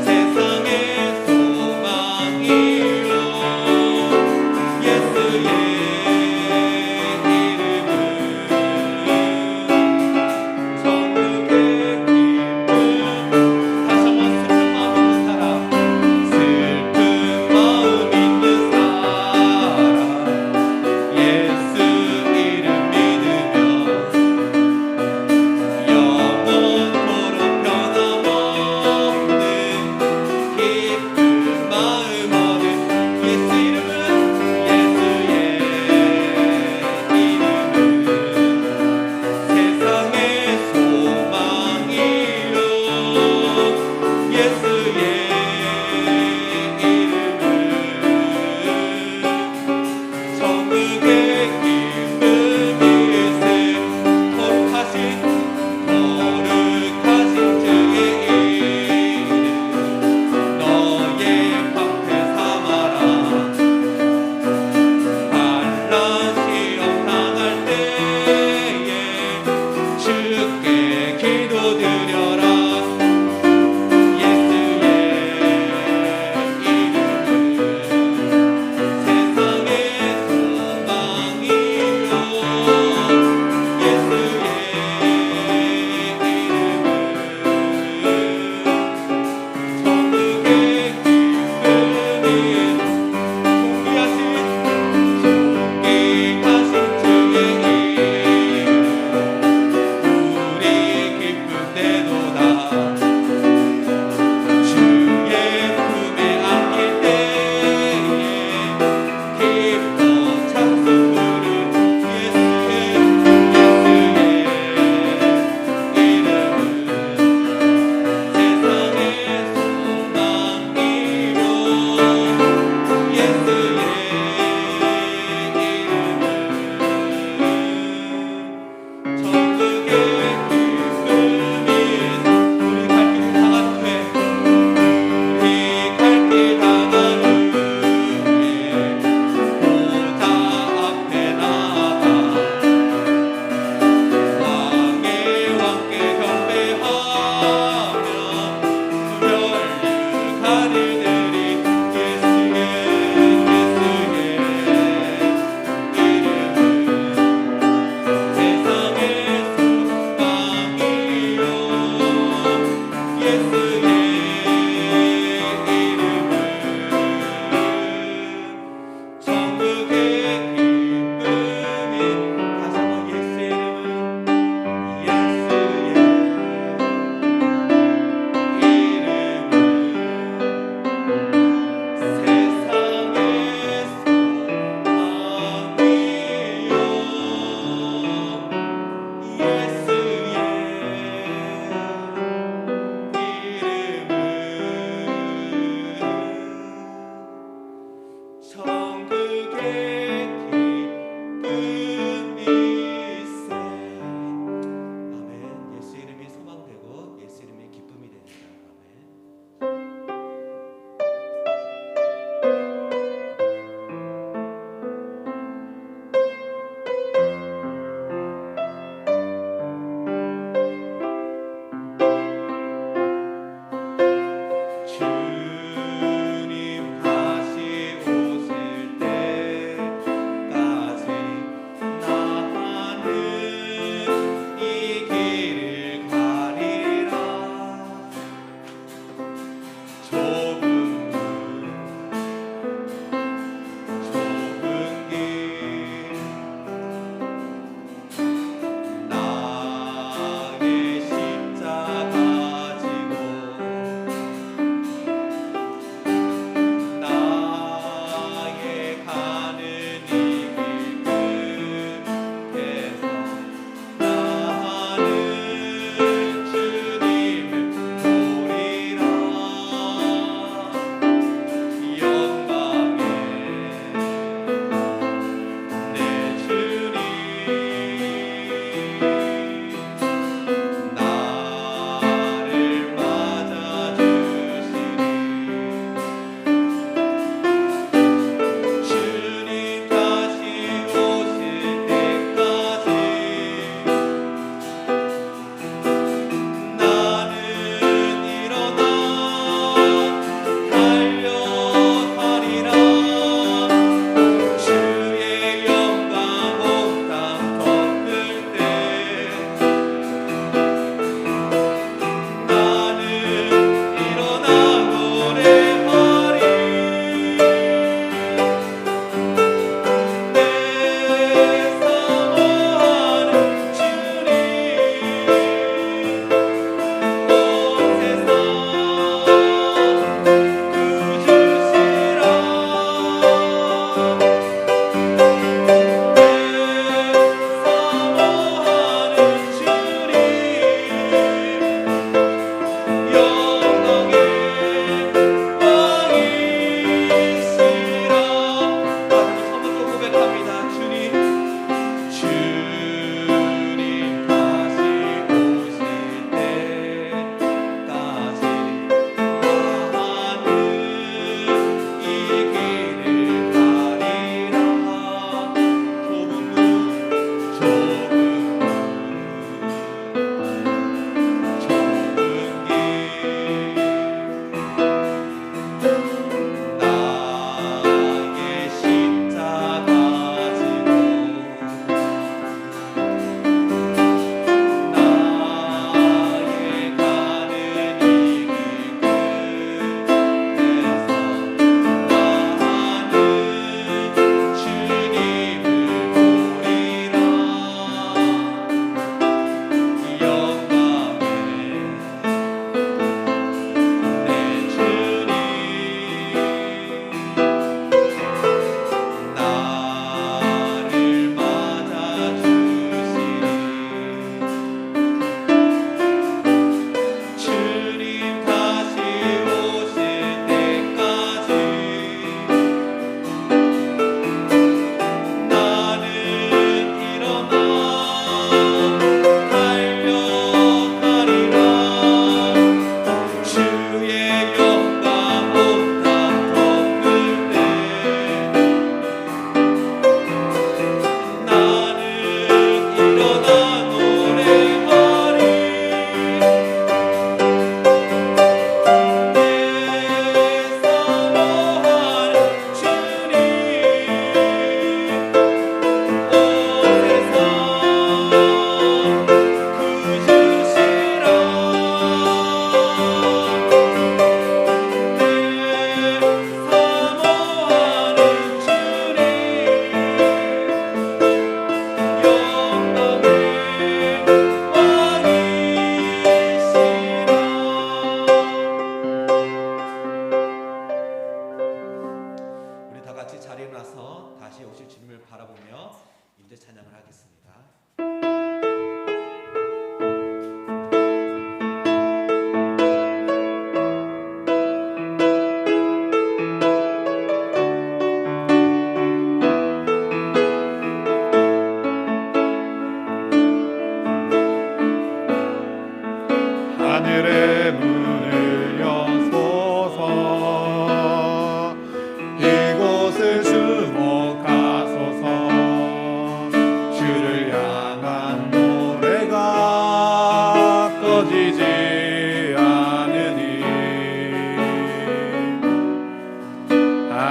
세상의 소망이요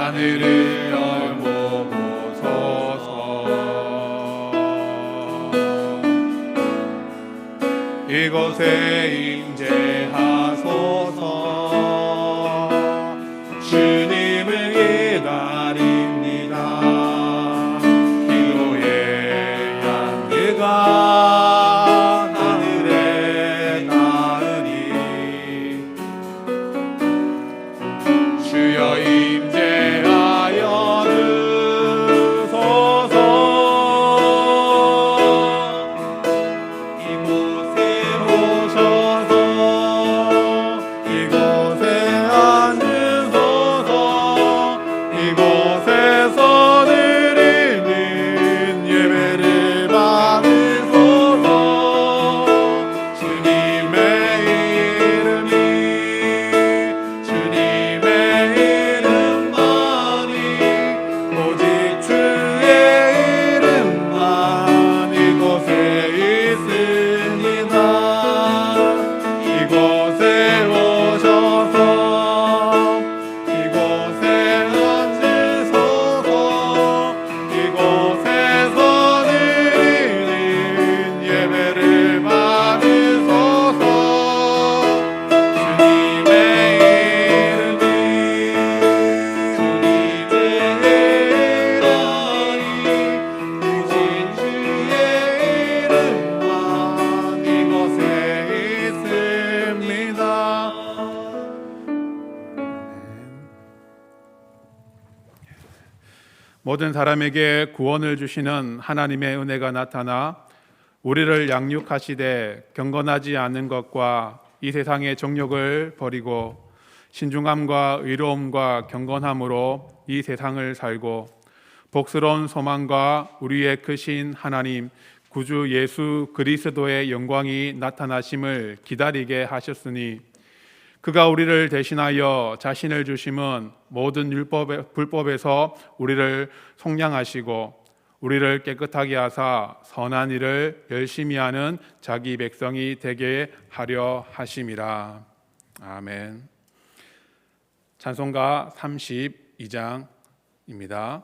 하늘을 열어보소서. 이곳에 임재하소서. 주님을 기다립니다. 기도의 향기가 하늘에 닿으니 주여 임재하여 주소서. 이곳에 오셔서 이곳에 앉으소서. 이곳에서 드리는 예배를 받으소서. 주님의 이름이 주님의 이름만이 오직 주의 이름만 이곳에 있습니다. 이곳에 오셔서 이곳에 앉으소서. 이곳에서 드리는 예배를 받으소서. 주님의 이름이 주님의 이름이 오직 주의 이름만 이곳에 있습니다. 모든 사람에게 구원을 주시는 하나님의 은혜가 나타나 우리를 양육하시되 경건하지 않은 것과 이 세상의 정욕을 버리고 신중함과 의로움과 경건함으로 이 세상을 살고 복스러운 소망과 우리의 크신 하나님 구주 예수 그리스도의 영광이 나타나심을 기다리게 하셨으니 그가 우리를 대신하여 자신을 주심은 모든 불법에서 우리를 속량하시고 우리를 깨끗하게 하사 선한 일을 열심히 하는 자기 백성이 되게 하려 하심이라. 아멘. 찬송가 32장입니다.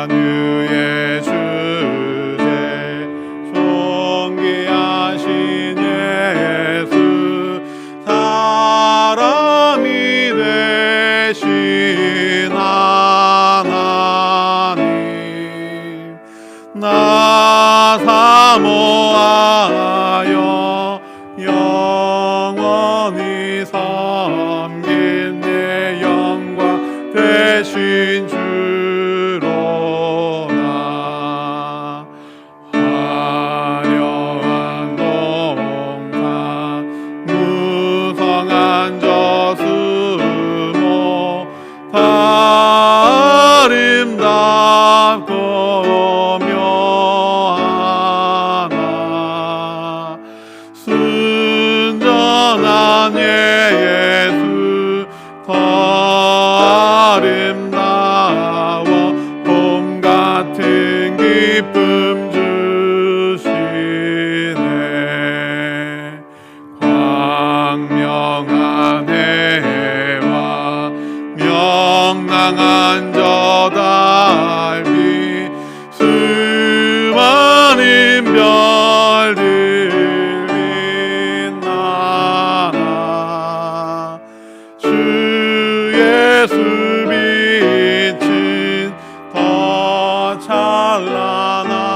만유의 주제 존귀하신 예수 사람이 되신 하나님 나 사모하여 영원히 섬긴 내 영광 되신 주로나 화려한 동산 무성한 저수모 다 아름답고 묘하나 순전한 예수 더 아름다워 봄 같은 기쁨 주시네. 광명한 해와 명랑한 저 달빛 수많은 별들 빛나나 주 예수 빛은 더 찬란하여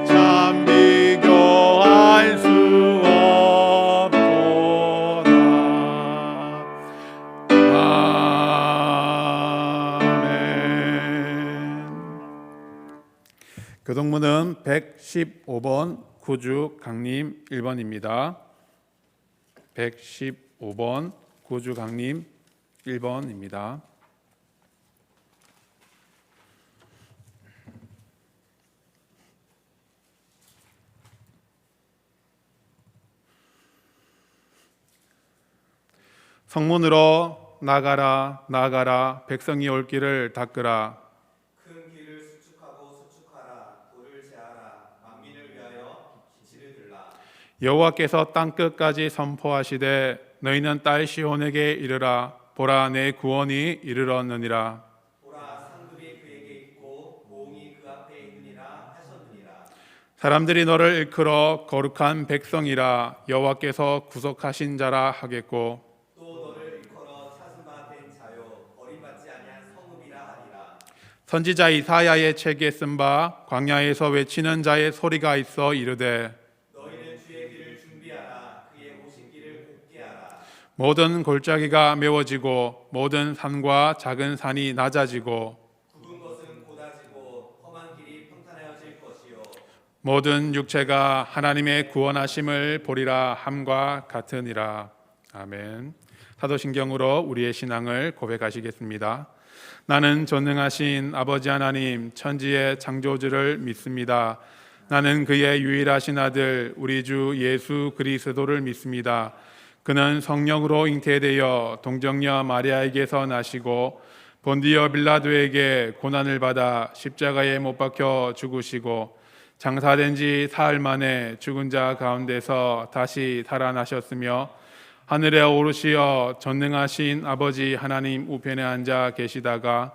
참 비교할 수 없도다. 아멘. 교동문은 115번 구주 강림 1번입니다. 115번 구주 강림 1번입니다. 성문으로 나가라 나가라 백성이 올 길을 닦으라. 큰 길을 수축하라. 돌을 제하라. 만민을 위하여 기치를 들라. 여호와께서 땅 끝까지 선포하시되 너희는 딸 시온에게 이르라. 보라 내 구원이 이르렀느니라. 보라 상급이 그에게 있고 모응이 그 앞에 있느니라 하셨느니라. 사람들이 너를 일컬어 거룩한 백성이라 여호와께서 구속하신 자라 하겠고 또 너를 일컬어 찾은 바 된 자요 버림받지 아니한 성읍이라 하리라. 선지자 이사야의 책에 쓴 바 광야에서 외치는 자의 소리가 있어 이르되 너희는 주의 길을 준비하라. 그의 오신 길을 곱게 하라. 모든 골짜기가 메워지고 모든 산과 작은 산이 낮아지고 굽은 것은 곧아지고 험한 길이 평탄하여질 것이요 모든 육체가 하나님의 구원하심을 보리라 함과 같으니라. 아멘. 사도신경으로 우리의 신앙을 고백하시겠습니다. 나는 전능하신 아버지 하나님 천지의 창조주를 믿습니다. 나는 그의 유일하신 아들 우리 주 예수 그리스도를 믿습니다. 그는 성령으로 잉태되어 동정녀 마리아에게서 나시고 본디오 빌라도에게 고난을 받아 십자가에 못 박혀 죽으시고 장사된 지 사흘 만에 죽은 자 가운데서 다시 살아나셨으며 하늘에 오르시어 전능하신 아버지 하나님 우편에 앉아 계시다가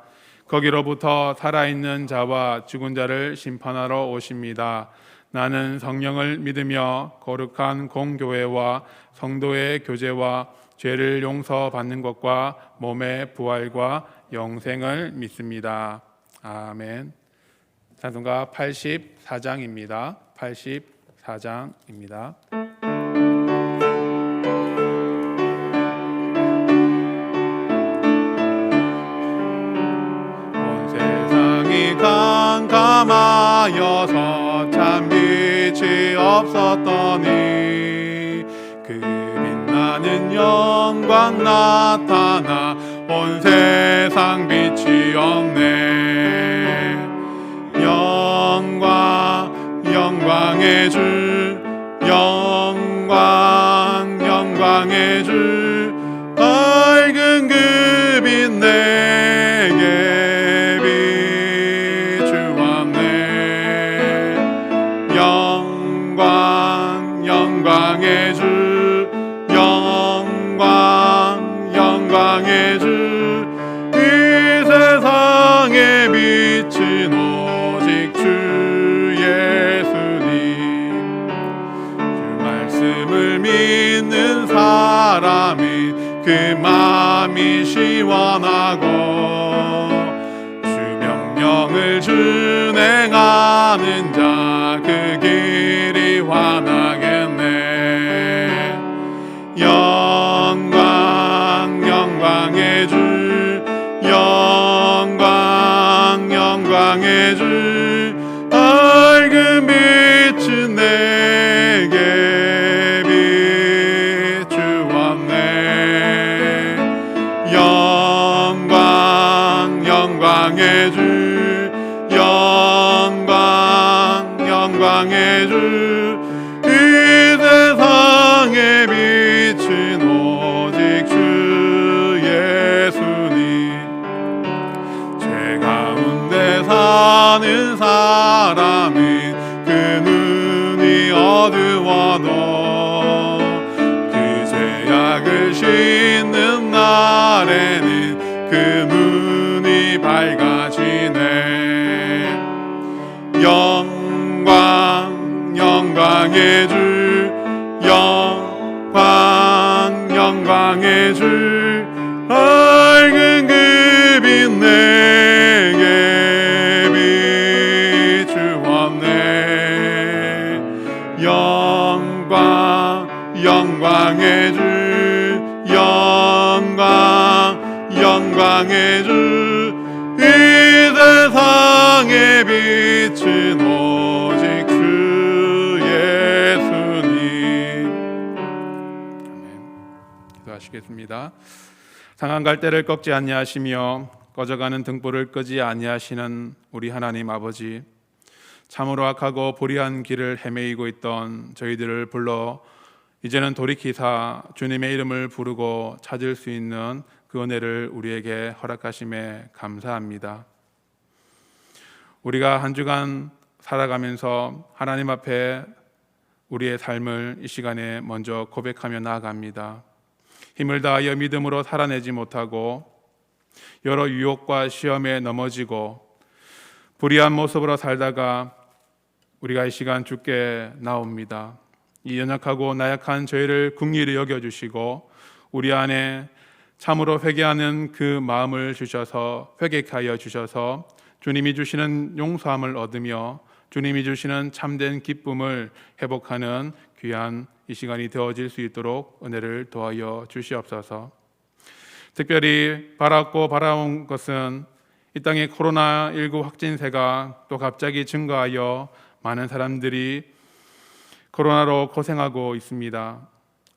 거기로부터 살아있는 자와 죽은 자를 심판하러 오십니다. 나는 성령을 믿으며 거룩한 공교회와 성도의 교제와 죄를 용서받는 것과 몸의 부활과 영생을 믿습니다. 아멘. 찬송가 84장입니다. 84장입니다. 온 세상이 깜깜하여서 참 빛이 없었더니 그 빛나는 영광 나타나 온 세상 빛이 없네. 영광의 주 영광의 주 밝은 그 빛 내게 비추었네. 영광의 주 영광의 주 이 세상에 빛은 오직 주 예수님. 주 말씀을 믿는 사람이 그 마음이 시원하고 주 명령을 준행하는 자 그 길이 환하겠네. 영광의 주 영광의 주 밝은 빛은 내게 비추었네. 영광의 주 영광의 주 이 세상에 빛은 오직 주 예수님. 죄 가운데 사는 사람은 그 눈이 어두워도 그 죄악을 씻는 날에는 그 눈이 밝아지네. 영광의 주 영광의 주 밝은 그 빛 내게 비추었네. 영광의 주 영광의 주 이 세상에 빛은 오직 주 예수님. 아멘. 기도하시겠습니다. 상한 갈대를 꺾지 아니하시며 꺼져가는 등불을 끄지 아니하시는 우리 하나님 아버지, 참으로 악하고 불의한 길을 헤매이고 있던 저희들을 불러 이제는 돌이키사 주님의 이름을 부르고 찾을 수 있는 그 은혜를 우리에게 허락하심에 감사합니다. 우리가 한 주간 살아가면서 하나님 앞에 우리의 삶을 이 시간에 먼저 고백하며 나아갑니다. 힘을 다하여 믿음으로 살아내지 못하고 여러 유혹과 시험에 넘어지고 불의한 모습으로 살다가 우리가 이 시간 주께 나옵니다. 이 연약하고 나약한 저희를 긍휼히 여겨주시고 우리 안에 참으로 회개하는 그 마음을 주셔서 회개케 하여 주셔서 주님이 주시는 용서함을 얻으며 주님이 주시는 참된 기쁨을 회복하는 귀한 이 시간이 되어질 수 있도록 은혜를 도하여 주시옵소서. 특별히 바라온 것은 이 땅의 코로나19 확진세가 또 갑자기 증가하여 많은 사람들이 코로나로 고생하고 있습니다.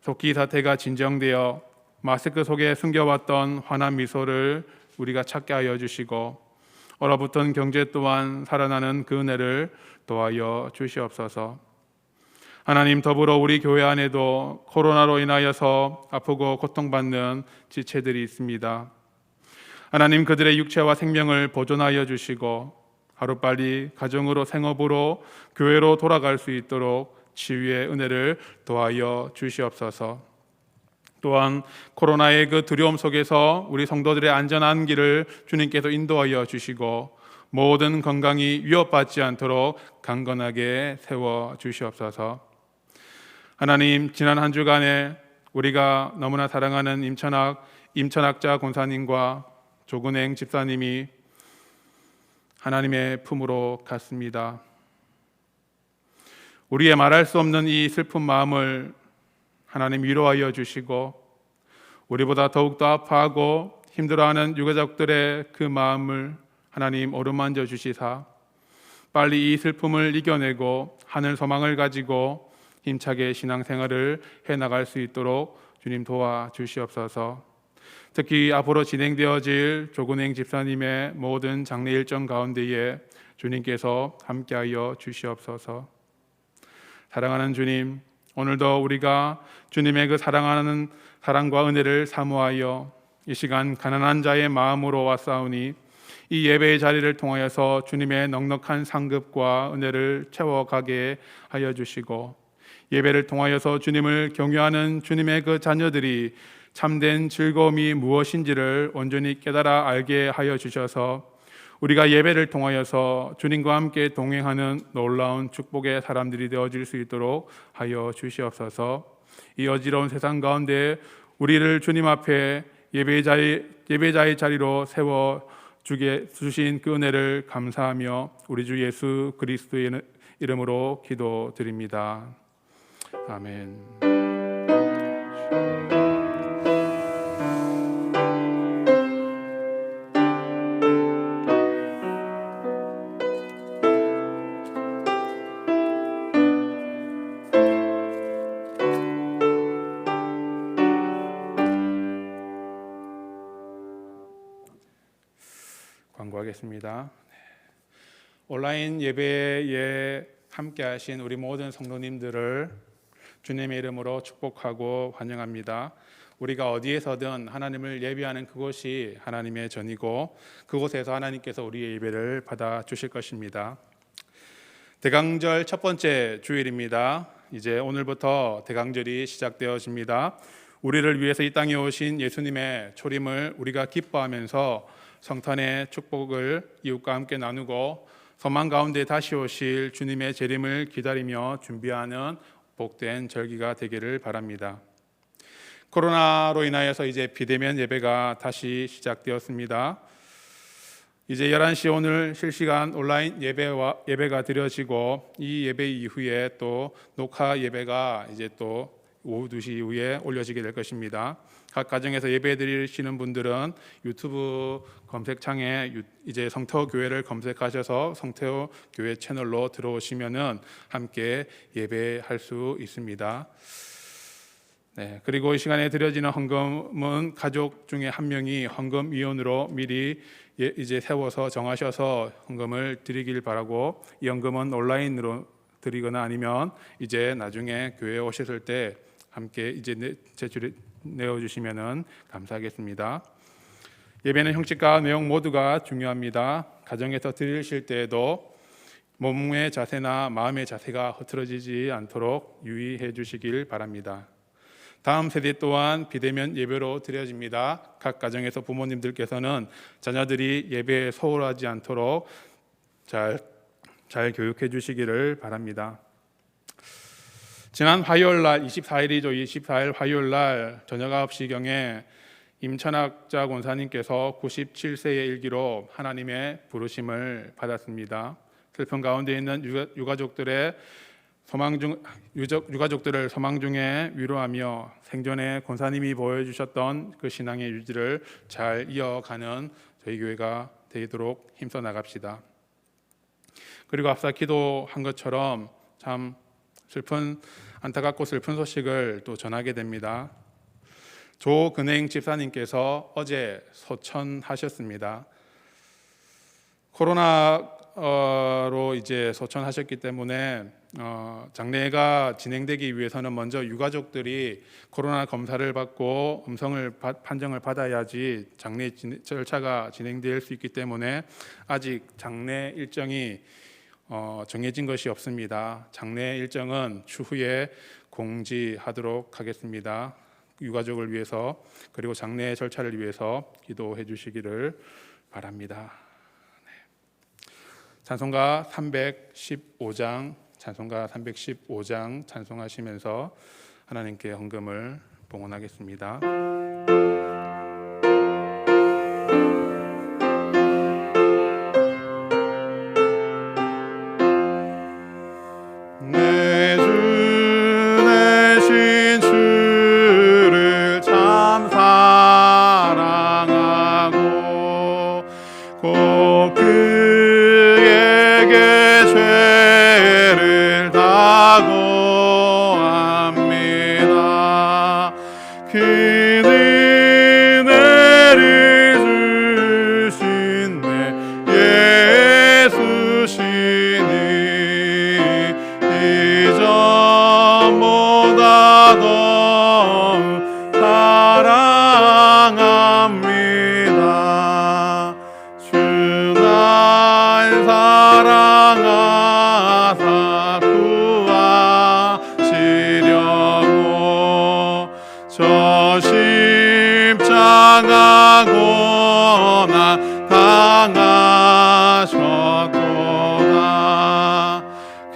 속히 사태가 진정되어 마스크 속에 숨겨왔던 환한 미소를 우리가 찾게 하여 주시고 얼어붙은 경제 또한 살아나는 그 은혜를 도하여 주시옵소서. 하나님, 더불어 우리 교회 안에도 코로나로 인하여서 아프고 고통받는 지체들이 있습니다. 하나님, 그들의 육체와 생명을 보존하여 주시고 하루빨리 가정으로 생업으로 교회로 돌아갈 수 있도록 치유의 은혜를 도하여 주시옵소서. 또한 코로나의 그 두려움 속에서 우리 성도들의 안전한 길을 주님께서 인도하여 주시고 모든 건강이 위협받지 않도록 강건하게 세워 주시옵소서. 하나님, 지난 한 주간에 우리가 너무나 사랑하는 임천학자 권사님과 조근행 집사님이 하나님의 품으로 갔습니다. 우리의 말할 수 없는 이 슬픈 마음을 하나님 위로하여 주시고 우리보다 더욱더 아파하고 힘들어하는 유가족들의 그 마음을 하나님 어루만져 주시사 빨리 이 슬픔을 이겨내고 하늘 소망을 가지고 힘차게 신앙생활을 해나갈 수 있도록 주님 도와주시옵소서. 특히 앞으로 진행되어질 조근행 집사님의 모든 장례 일정 가운데에 주님께서 함께하여 주시옵소서. 사랑하는 주님, 오늘도 우리가 주님의 그 사랑하는 사랑과 은혜를 사모하여 이 시간 가난한 자의 마음으로 왔사오니 이 예배의 자리를 통하여서 주님의 넉넉한 상급과 은혜를 채워가게 하여 주시고 예배를 통하여서 주님을 경유하는 주님의 그 자녀들이 참된 즐거움이 무엇인지를 온전히 깨달아 알게 하여 주셔서 우리가 예배를 통하여서 주님과 함께 동행하는 놀라운 축복의 사람들이 되어질 수 있도록 하여 주시옵소서. 이 어지러운 세상 가운데 우리를 주님 앞에 예배자의 자리로 세워 주신 그 은혜를 감사하며 우리 주 예수 그리스도의 이름으로 기도드립니다. 아멘. 광고하겠습니다. 온라인 예배에 함께 하신 우리 모든 성도님들을 주님의 이름으로 축복하고 환영합니다. 우리가 어디에서든 하나님을 예배하는 그곳이 하나님의 전이고 그곳에서 하나님께서 우리의 예배를 받아 주실 것입니다. 대강절 첫 번째 주일입니다. 이제 오늘부터 대강절이 시작되어집니다. 우리를 위해서 이 땅에 오신 예수님의 초림을 우리가 기뻐하면서 성탄의 축복을 이웃과 함께 나누고 소망 가운데 다시 오실 주님의 재림을 기다리며 준비하는 복된 절기가 되기를 바랍니다. 코로나로 인하여서 이제 비대면 예배가 다시 시작되었습니다. 이제 11시 오늘 실시간 온라인 예배가 드려지고 이 예배 이후에 또 녹화 예배가 이제 또 오후 2시 이후에 올려지게 될 것입니다. 각 가정에서 예배 드리시는 분들은 유튜브 검색창에 이제 성태호 교회를 검색하셔서 성태호 교회 채널로 들어오시면은 함께 예배할 수 있습니다. 네, 그리고 이 시간에 드려지는 헌금은 가족 중에 한 명이 헌금위원으로 미리 이제 세워서 정하셔서 헌금을 드리길 바라고 이 헌금은 온라인으로 드리거나 아니면 이제 나중에 교회에 오셨을 때 함께 이제 내어주시면 감사하겠습니다. 예배는 형식과 내용 모두가 중요합니다. 가정에서 드리실 때에도 몸의 자세나 마음의 자세가 흐트러지지 않도록 유의해 주시길 바랍니다. 다음 세대 또한 비대면 예배로 드려집니다. 각 가정에서 부모님들께서는 자녀들이 예배에 소홀하지 않도록 잘 교육해 주시기를 바랍니다. 지난 화요일 날 24일이죠. 24일 화요일 날 저녁 9시경에 임천학자 권사님께서 97세의 일기로 하나님의 부르심을 받았습니다. 슬픈 가운데 있는 유가족들을 소망 중에 위로하며 생전에 권사님이 보여주셨던 그 신앙의 유지를 잘 이어가는 저희 교회가 되도록 힘써 나갑시다. 그리고 앞서 기도한 것처럼 참 안타깝고 슬픈 소식을 또 전하게 됩니다. 조근행 집사님께서 어제 소천하셨습니다. 코로나로 이제 소천하셨기 때문에 장례가 진행되기 위해서는 먼저 유가족들이 코로나 검사를 받고 음성을 판정을 받아야지 장례 절차가 진행될 수 있기 때문에 아직 장례 일정이 정해진 것이 없습니다. 장례 일정은 추후에 공지하도록 하겠습니다. 유가족을 위해서 그리고 장례 절차를 위해서 기도해 주시기를 바랍니다. 네. 찬송가 315장 찬송하시면서 하나님께 헌금을 봉헌하겠습니다. 당하셨도다.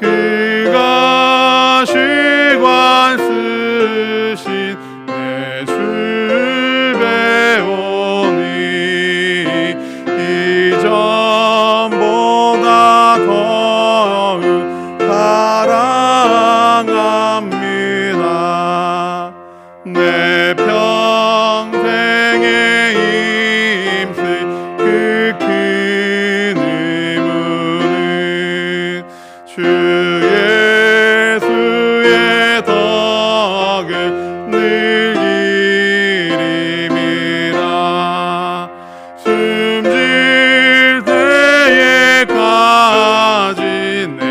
그가 시관 쓰신 내 주 배우니 이전보다 더욱 사랑합니다. 내 평생에 힘쓸 그 큰 의무는 주 예수의 덕을 늘리림이라. 숨질 때에까지 내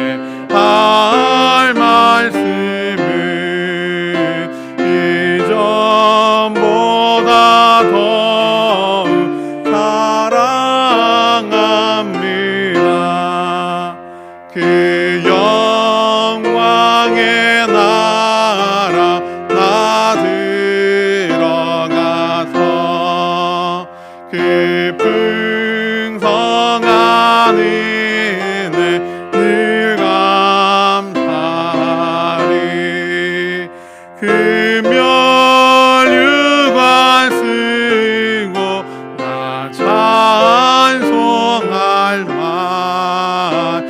할 말씀은 이전보다 더욱 사랑합니다. 그 영광의 나라 나 들어가서 그 풍성한 은혜 늘 감사하리. 금멸유관 쓰고 나 찬송할 말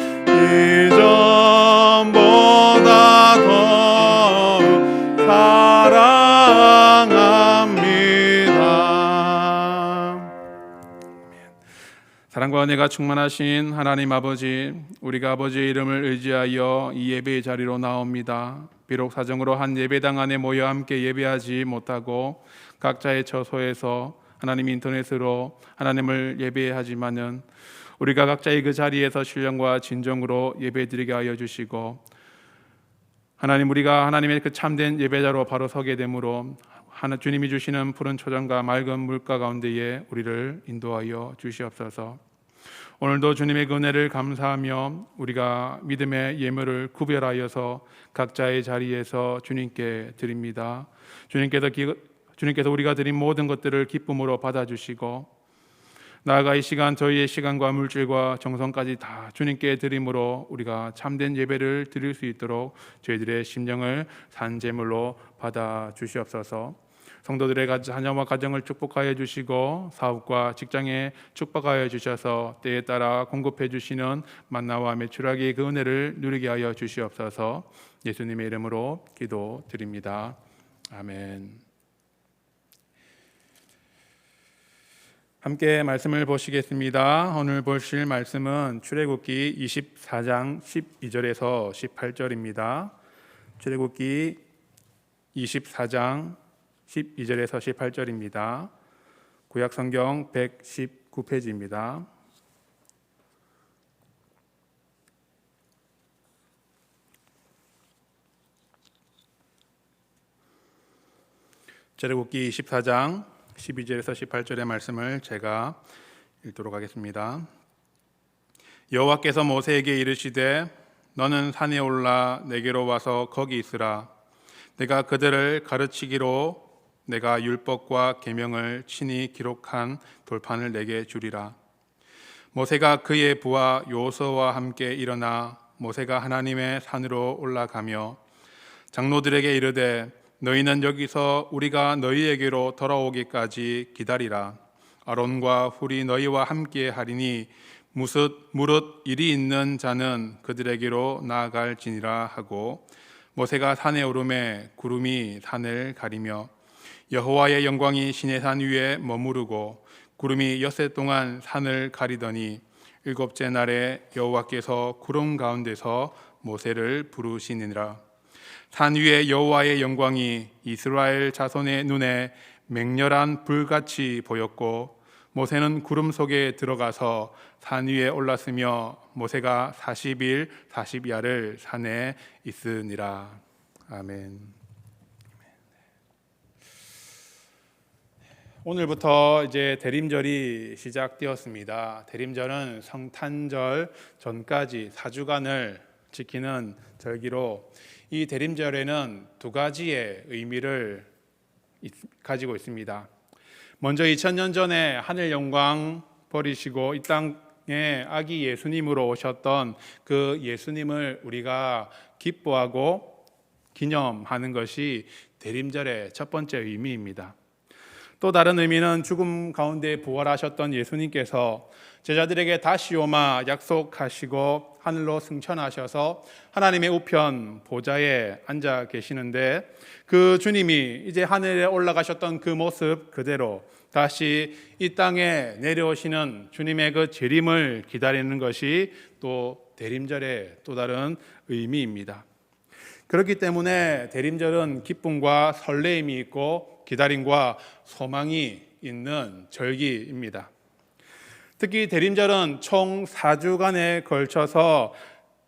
이전보다 더욱 사랑합니다. 사랑과 은혜가 충만하신 하나님 아버지, 우리가 아버지의 이름을 의지하여 이 예배의 자리로 나옵니다. 비록 사정으로 한 예배당 안에 모여 함께 예배하지 못하고 각자의 처소에서 하나님 인터넷으로 하나님을 예배하지만은 우리가 각자의 그 자리에서 신령과 진정으로 예배드리게 하여 주시고, 하나님, 우리가 하나님의 그 참된 예배자로 바로 서게 되므로 주님이 주시는 푸른 초장과 맑은 물가 가운데에 우리를 인도하여 주시옵소서. 오늘도 주님의 은혜를 감사하며 우리가 믿음의 예물을 구별하여서 각자의 자리에서 주님께 드립니다. 주님께서 우리가 드린 모든 것들을 기쁨으로 받아주시고 나아가 이 시간 저희의 시간과 물질과 정성까지 다 주님께 드림으로 우리가 참된 예배를 드릴 수 있도록 저희들의 심령을 산 제물로 받아주시옵소서. 성도들의 자녀와 가정을 축복하여 주시고 사업과 직장에 축복하여 주셔서 때에 따라 공급해 주시는 만나와 메추라기의 그 은혜를 누리게 하여 주시옵소서. 예수님의 이름으로 기도드립니다. 아멘. 함께 말씀을 보시겠습니다. 오늘 보실 말씀은 출애굽기 24장 12절에서 18절입니다. 출애굽기 24장 12절에서 18절입니다. 구약성경 119페이지입니다. 출애굽기 24장 12절에서 18절의 말씀을 제가 읽도록 하겠습니다. 여호와께서 모세에게 이르시되 너는 산에 올라 내게로 와서 거기 있으라. 내가 그들을 가르치기로 내가 율법과 계명을 친히 기록한 돌판을 내게 주리라. 모세가 그의 부하 여호수아와 함께 일어나 모세가 하나님의 산으로 올라가며 장로들에게 이르되 너희는 여기서 우리가 너희에게로 돌아오기까지 기다리라. 아론과 훌이 너희와 함께 하리니 무릇 일이 있는 자는 그들에게로 나아갈지니라 하고 모세가 산에 오르매 구름이 산을 가리며 여호와의 영광이 시내산 위에 머무르고 구름이 엿새 동안 산을 가리더니 일곱째 날에 여호와께서 구름 가운데서 모세를 부르시니라. 산 위에 여호와의 영광이 이스라엘 자손의 눈에 맹렬한 불같이 보였고 모세는 구름 속에 들어가서 산 위에 올랐으며 모세가 40일 40야를 산에 있으니라. 아멘. 오늘부터 이제 대림절이 시작되었습니다. 대림절은 성탄절 전까지 4주간을 지키는 절기로 이 대림절에는 두 가지의 의미를 가지고 있습니다. 먼저 2000년 전에 하늘 영광 버리시고 이 땅에 아기 예수님으로 오셨던 그 예수님을 우리가 기뻐하고 기념하는 것이 대림절의 첫 번째 의미입니다. 또 다른 의미는 죽음 가운데 부활하셨던 예수님께서 제자들에게 다시 오마 약속하시고 하늘로 승천하셔서 하나님의 우편 보좌에 앉아 계시는데 그 주님이 이제 하늘에 올라가셨던 그 모습 그대로 다시 이 땅에 내려오시는 주님의 그 재림을 기다리는 것이 또 대림절의 또 다른 의미입니다. 그렇기 때문에 대림절은 기쁨과 설레임이 있고 기다림과 소망이 있는 절기입니다. 특히 대림절은 총 4주간에 걸쳐서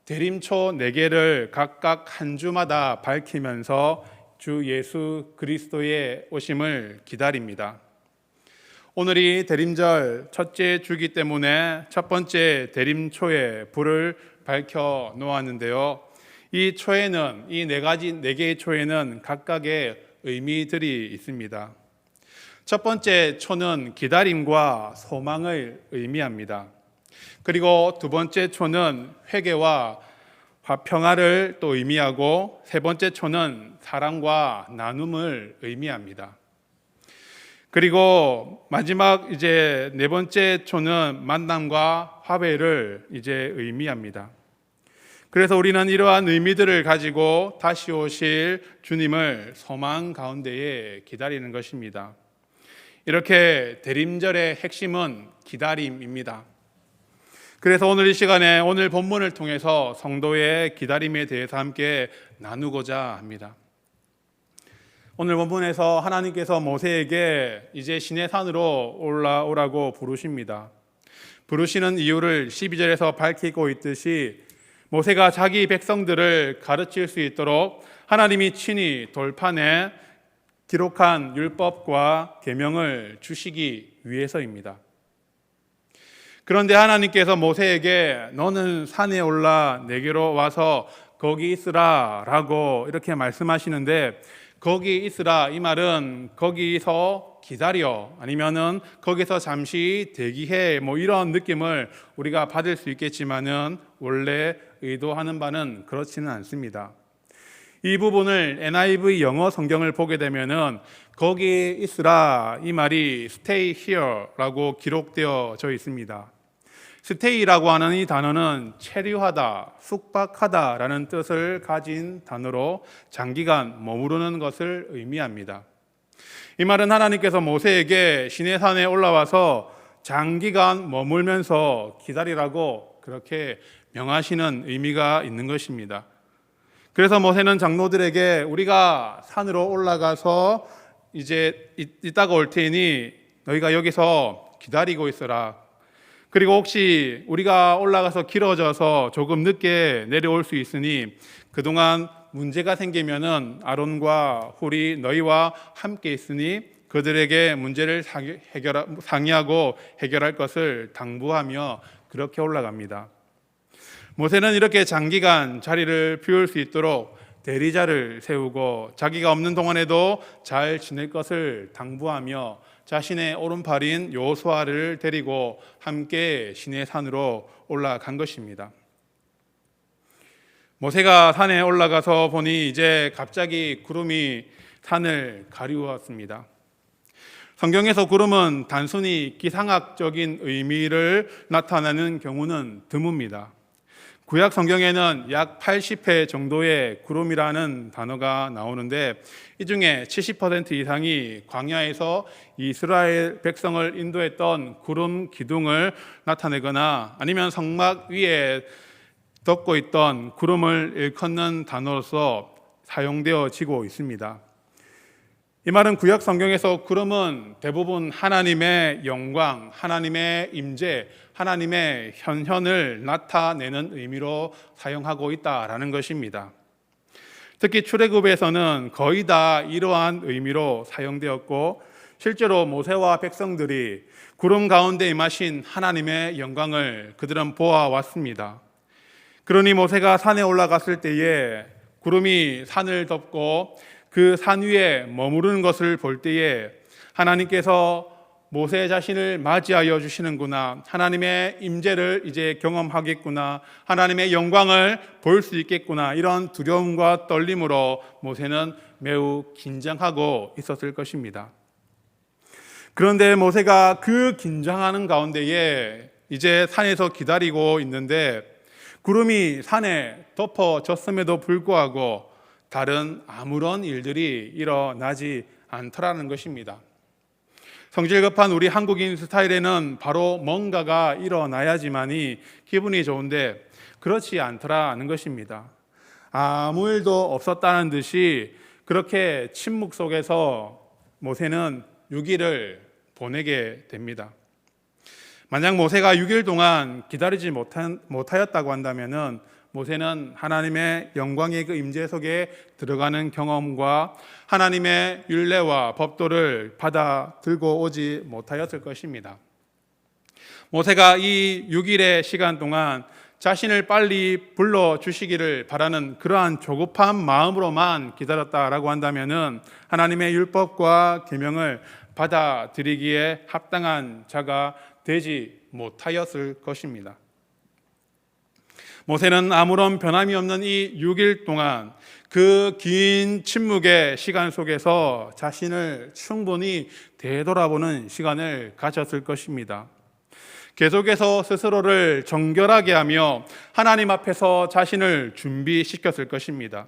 대림초 4개를 각각 한 주마다 밝히면서 주 예수 그리스도의 오심을 기다립니다. 오늘이 대림절 첫째 주기 때문에 첫 번째 대림초에 불을 밝혀 놓았는데요. 이 초에는 이 4개의 초에는 각각의 의미들이 있습니다. 첫 번째 초는 기다림과 소망을 의미합니다. 그리고 두 번째 초는 회개와 평화를 또 의미하고 세 번째 초는 사랑과 나눔을 의미합니다. 그리고 마지막 이제 네 번째 초는 만남과 화해를 이제 의미합니다. 그래서 우리는 이러한 의미들을 가지고 다시 오실 주님을 소망 가운데에 기다리는 것입니다. 이렇게 대림절의 핵심은 기다림입니다. 그래서 오늘 이 시간에 오늘 본문을 통해서 성도의 기다림에 대해서 함께 나누고자 합니다. 오늘 본문에서 하나님께서 모세에게 이제 시내산으로 올라오라고 부르십니다. 부르시는 이유를 12절에서 밝히고 있듯이 모세가 자기 백성들을 가르칠 수 있도록 하나님이 친히 돌판에 기록한 율법과 계명을 주시기 위해서입니다. 그런데 하나님께서 모세에게 너는 산에 올라 내게로 와서 거기 있으라 라고 이렇게 말씀하시는데, 거기 있으라 이 말은 거기서 기다려, 아니면은 거기서 잠시 대기해, 이런 느낌을 우리가 받을 수 있겠지만은 원래 의도하는 바는 그렇지는 않습니다. 이 부분을 NIV 영어 성경을 보게 되면은 거기 있으라 이 말이 stay here 라고 기록되어져 있습니다. stay라고 하는 이 단어는 체류하다, 숙박하다 라는 뜻을 가진 단어로 장기간 머무르는 것을 의미합니다. 이 말은 하나님께서 모세에게 시내산에 올라와서 장기간 머물면서 기다리라고 그렇게 명하시는 의미가 있는 것입니다. 그래서 모세는 장로들에게 우리가 산으로 올라가서 이제 이따가 올 테니 너희가 여기서 기다리고 있어라. 그리고 혹시 우리가 올라가서 길어져서 조금 늦게 내려올 수 있으니 그동안 문제가 생기면은 아론과 훌이 너희와 함께 있으니 그들에게 문제를 상의하고 해결할 것을 당부하며 그렇게 올라갑니다. 모세는 이렇게 장기간 자리를 비울 수 있도록 대리자를 세우고 자기가 없는 동안에도 잘 지낼 것을 당부하며 자신의 오른팔인 여호수아를 데리고 함께 시내산으로 올라간 것입니다. 모세가 산에 올라가서 보니 이제 갑자기 구름이 산을 가리웠습니다. 성경에서 구름은 단순히 기상학적인 의미를 나타내는 경우는 드뭅니다. 구약 성경에는 약 80회 정도의 구름이라는 단어가 나오는데 이 중에 70% 이상이 광야에서 이스라엘 백성을 인도했던 구름 기둥을 나타내거나 아니면 성막 위에 덮고 있던 구름을 일컫는 단어로서 사용되어지고 있습니다. 이 말은 구약 성경에서 구름은 대부분 하나님의 영광, 하나님의 임재, 하나님의 현현을 나타내는 의미로 사용하고 있다라는 것입니다. 특히 출애굽에서는 거의 다 이러한 의미로 사용되었고 실제로 모세와 백성들이 구름 가운데 임하신 하나님의 영광을 그들은 보아왔습니다. 그러니 모세가 산에 올라갔을 때에 구름이 산을 덮고 그 산 위에 머무르는 것을 볼 때에 하나님께서 모세 자신을 맞이하여 주시는구나, 하나님의 임재를 이제 경험하겠구나, 하나님의 영광을 볼 수 있겠구나, 이런 두려움과 떨림으로 모세는 매우 긴장하고 있었을 것입니다. 그런데 모세가 그 긴장하는 가운데에 이제 산에서 기다리고 있는데 구름이 산에 덮어졌음에도 불구하고 다른 아무런 일들이 일어나지 않더라는 것입니다. 성질 급한 우리 한국인 스타일에는 바로 뭔가가 일어나야지만이 기분이 좋은데 그렇지 않더라는 것입니다. 아무 일도 없었다는 듯이 그렇게 침묵 속에서 모세는 6일을 보내게 됩니다. 만약 모세가 6일 동안 기다리지 못하였다고 한다면은 모세는 하나님의 영광의 그 임재 속에 들어가는 경험과 하나님의 율례와 법도를 받아 들고 오지 못하였을 것입니다. 모세가 이 6일의 시간 동안 자신을 빨리 불러주시기를 바라는 그러한 조급한 마음으로만 기다렸다라고 한다면은 하나님의 율법과 계명을 받아들이기에 합당한 자가 되지 못하였을 것입니다. 모세는 아무런 변함이 없는 이 6일 동안 그 긴 침묵의 시간 속에서 자신을 충분히 되돌아보는 시간을 가졌을 것입니다. 계속해서 스스로를 정결하게 하며 하나님 앞에서 자신을 준비시켰을 것입니다.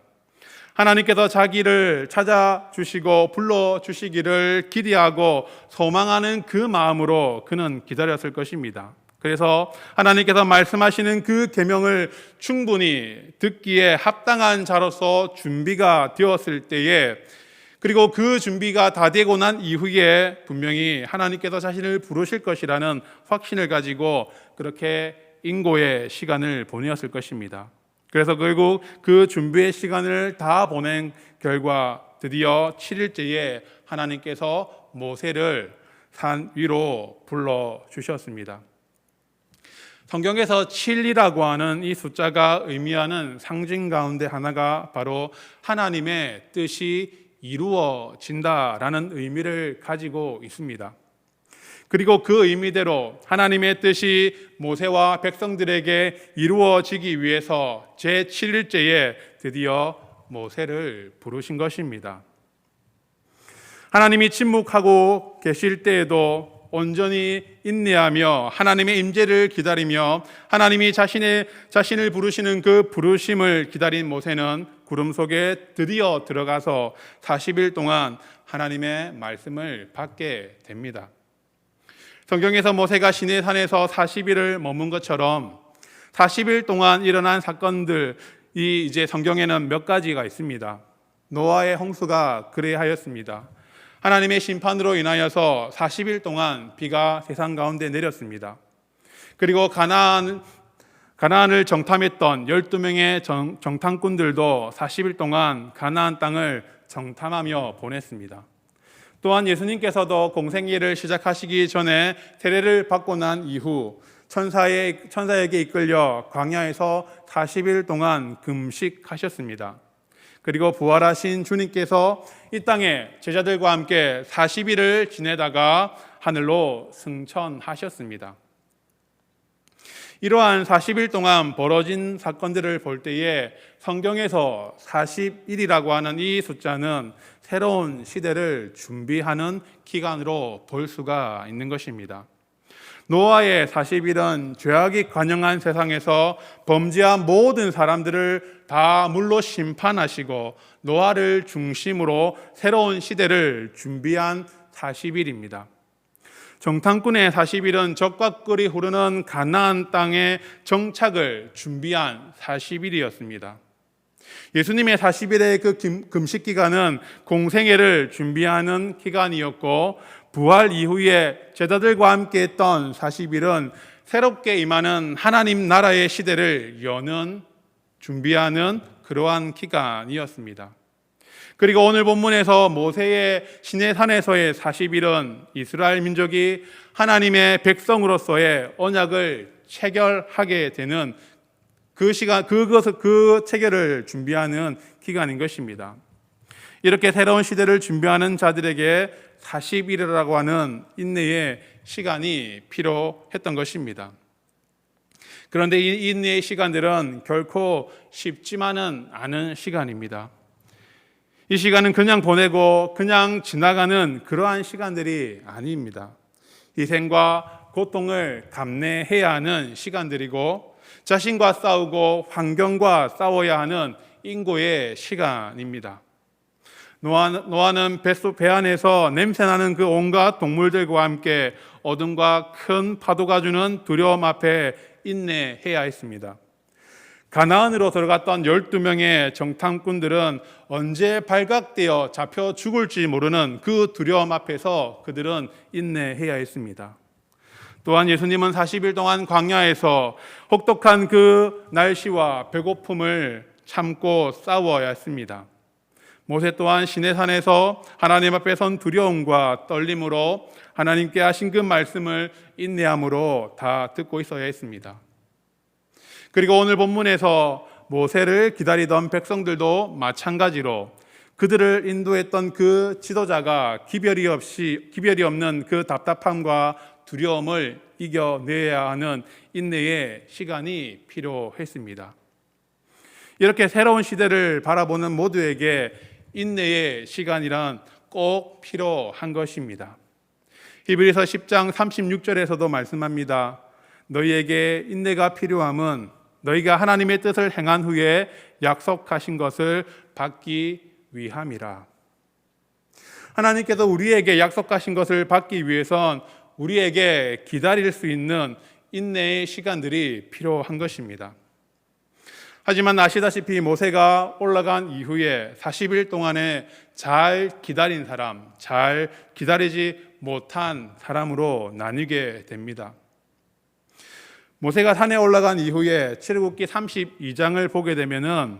하나님께서 자기를 찾아주시고 불러주시기를 기대하고 소망하는 그 마음으로 그는 기다렸을 것입니다. 그래서 하나님께서 말씀하시는 그 계명을 충분히 듣기에 합당한 자로서 준비가 되었을 때에, 그리고 그 준비가 다 되고 난 이후에 분명히 하나님께서 자신을 부르실 것이라는 확신을 가지고 그렇게 인고의 시간을 보내었을 것입니다. 그래서 결국 그 준비의 시간을 다 보낸 결과 드디어 7일째에 하나님께서 모세를 산 위로 불러주셨습니다. 성경에서 7이라고 하는 이 숫자가 의미하는 상징 가운데 하나가 바로 하나님의 뜻이 이루어진다라는 의미를 가지고 있습니다. 그리고 그 의미대로 하나님의 뜻이 모세와 백성들에게 이루어지기 위해서 제7일째에 드디어 모세를 부르신 것입니다. 하나님이 침묵하고 계실 때에도 온전히 인내하며 하나님의 임재를 기다리며 하나님이 자신을 부르시는 그 부르심을 기다린 모세는 구름 속에 드디어 들어가서 40일 동안 하나님의 말씀을 받게 됩니다. 성경에서 모세가 시내산에서 40일을 머문 것처럼 40일 동안 일어난 사건들이 이제 성경에는 몇 가지가 있습니다. 노아의 홍수가 그래하였습니다. 하나님의 심판으로 인하여서 40일 동안 비가 세상 가운데 내렸습니다. 그리고 가나안을 정탐했던 12명의 정탐꾼들도 40일 동안 가나안 땅을 정탐하며 보냈습니다. 또한 예수님께서도 공생애를 시작하시기 전에 세례를 받고 난 이후 천사에게 이끌려 광야에서 40일 동안 금식하셨습니다. 그리고 부활하신 주님께서 이 땅에 제자들과 함께 40일을 지내다가 하늘로 승천하셨습니다. 이러한 40일 동안 벌어진 사건들을 볼 때에 성경에서 40일이라고 하는 이 숫자는 새로운 시대를 준비하는 기간으로 볼 수가 있는 것입니다. 노아의 40일은 죄악이 관영한 세상에서 범죄한 모든 사람들을 다 물로 심판하시고 노아를 중심으로 새로운 시대를 준비한 40일입니다. 정탐꾼의 40일은 적과 꿀이 흐르는 가나안 땅의 정착을 준비한 40일이었습니다. 예수님의 40일의 그 금식 기간은 공생애를 준비하는 기간이었고 부활 이후에 제자들과 함께 했던 40일은 새롭게 임하는 하나님 나라의 시대를 여는 준비하는 그러한 기간이었습니다. 그리고 오늘 본문에서 모세의 시내산에서의 40일은 이스라엘 민족이 하나님의 백성으로서의 언약을 체결하게 되는 그 체결을 준비하는 기간인 것입니다. 이렇게 새로운 시대를 준비하는 자들에게 40일이라고 하는 인내의 시간이 필요했던 것입니다. 그런데 이 인내의 시간들은 결코 쉽지만은 않은 시간입니다. 이 시간은 그냥 보내고 그냥 지나가는 그러한 시간들이 아닙니다. 희생과 고통을 감내해야 하는 시간들이고 자신과 싸우고 환경과 싸워야 하는 인고의 시간입니다. 노아는 배 안에서 냄새나는 그 온갖 동물들과 함께 어둠과 큰 파도가 주는 두려움 앞에 인내해야 했습니다. 가나안으로 들어갔던 12명의 정탐꾼들은 언제 발각되어 잡혀 죽을지 모르는 그 두려움 앞에서 그들은 인내해야 했습니다. 또한 예수님은 40일 동안 광야에서 혹독한 그 날씨와 배고픔을 참고 싸워야 했습니다. 모세 또한 시내산에서 하나님 앞에 선 두려움과 떨림으로 하나님께 하신 그 말씀을 인내함으로 다 듣고 있어야 했습니다. 그리고 오늘 본문에서 모세를 기다리던 백성들도 마찬가지로 그들을 인도했던 그 지도자가 기별이 없는 그 답답함과 두려움을 이겨내야 하는 인내의 시간이 필요했습니다. 이렇게 새로운 시대를 바라보는 모두에게 인내의 시간이란 꼭 필요한 것입니다. 히브리서 10장 36절에서도 말씀합니다. 너희에게 인내가 필요함은 너희가 하나님의 뜻을 행한 후에 약속하신 것을 받기 위함이라. 하나님께서 우리에게 약속하신 것을 받기 위해선 우리에게 기다릴 수 있는 인내의 시간들이 필요한 것입니다. 하지만 아시다시피 모세가 올라간 이후에 40일 동안에 잘 기다린 사람, 잘 기다리지 못한 사람으로 나뉘게 됩니다. 모세가 산에 올라간 이후에 출애굽기 32장을 보게 되면은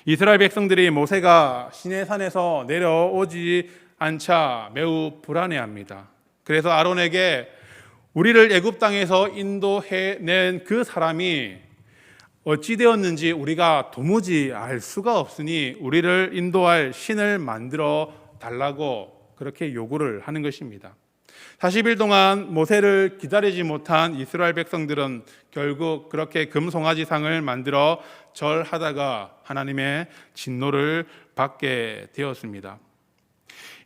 이스라엘 백성들이 모세가 시내산에서 내려오지 않자 매우 불안해합니다. 그래서 아론에게 우리를 애굽 땅에서 인도해낸 그 사람이 어찌 되었는지 우리가 도무지 알 수가 없으니 우리를 인도할 신을 만들어 달라고 그렇게 요구를 하는 것입니다. 40일 동안 모세를 기다리지 못한 이스라엘 백성들은 결국 그렇게 금송아지상을 만들어 절하다가 하나님의 진노를 받게 되었습니다.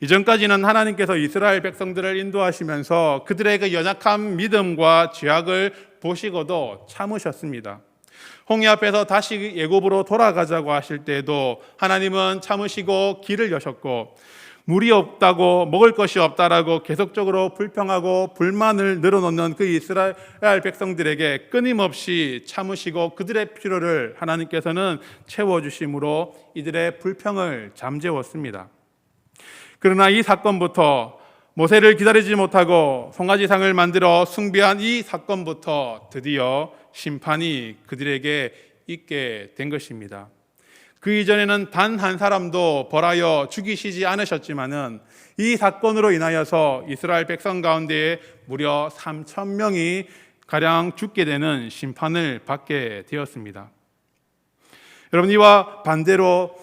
이전까지는 하나님께서 이스라엘 백성들을 인도하시면서 그들의 그 연약한 믿음과 죄악을 보시고도 참으셨습니다. 홍해 앞에서 다시 애굽으로 돌아가자고 하실 때에도 하나님은 참으시고 길을 여셨고, 물이 없다고, 먹을 것이 없다라고 계속적으로 불평하고 불만을 늘어놓는 그 이스라엘 백성들에게 끊임없이 참으시고 그들의 필요를 하나님께서는 채워주심으로 이들의 불평을 잠재웠습니다. 그러나 이 사건부터, 모세를 기다리지 못하고 송아지상을 만들어 숭배한 이 사건부터 드디어 심판이 그들에게 있게 된 것입니다. 그 이전에는 단 한 사람도 벌하여 죽이시지 않으셨지만은 이 사건으로 인하여서 이스라엘 백성 가운데에 무려 3,000명이 가량 죽게 되는 심판을 받게 되었습니다. 여러분, 이와 반대로